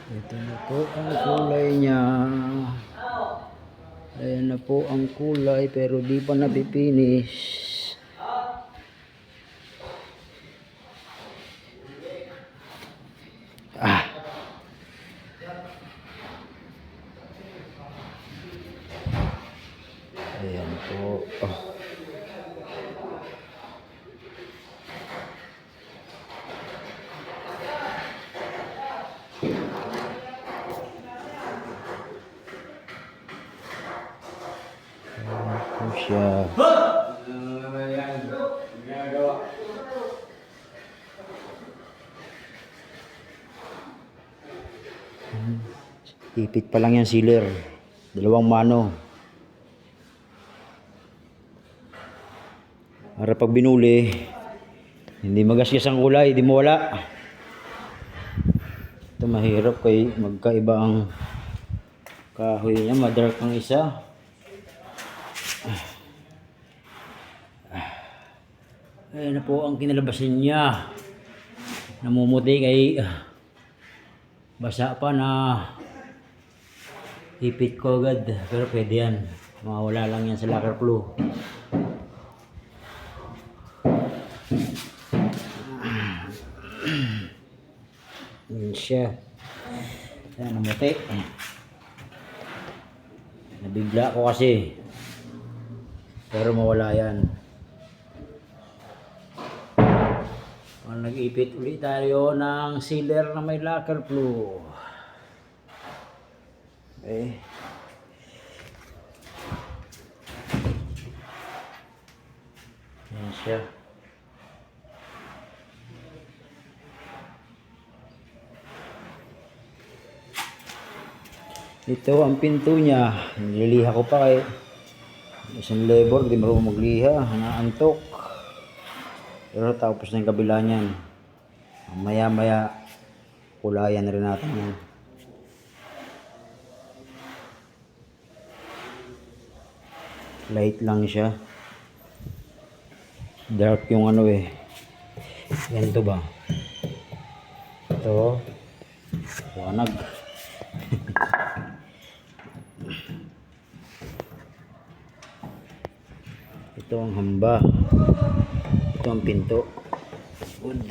Ito na po ang kulay niya. Ayan na po ang kulay pero di pa napipinish. Ayan po. Ayan po siya. Ipit pa lang yan sealer. 2 mano. Para pag binuli, hindi magasgas ang kulay, hindi mawala. Ito mahirap kay magkaiba ang kahoy niya, madark ang isa. Ayan na po ang kinalabasan niya. Namumuti kay basa pa na ipit ko agad. Pero pwede yan. Mawala lang yan sa lacquer glue. Ayan siya. Ayan, namuti. Nabigla ko kasi. Pero mawala yan. Nag-ipit ulit tayo ng sealer na may lacquer glue. Okay. Ayan siya. Ito ang pinto niya. Nililiha ko pa kay isang labor, di marunong magliha, naantok. Pero tapos na yung kabila niyan. Maya maya kulayan rin natin yan. Light lang siya. Dark yung ano eh. Ganito ba? Ito. Wanag. Ito ang hamba. Ito ang pinto. Good.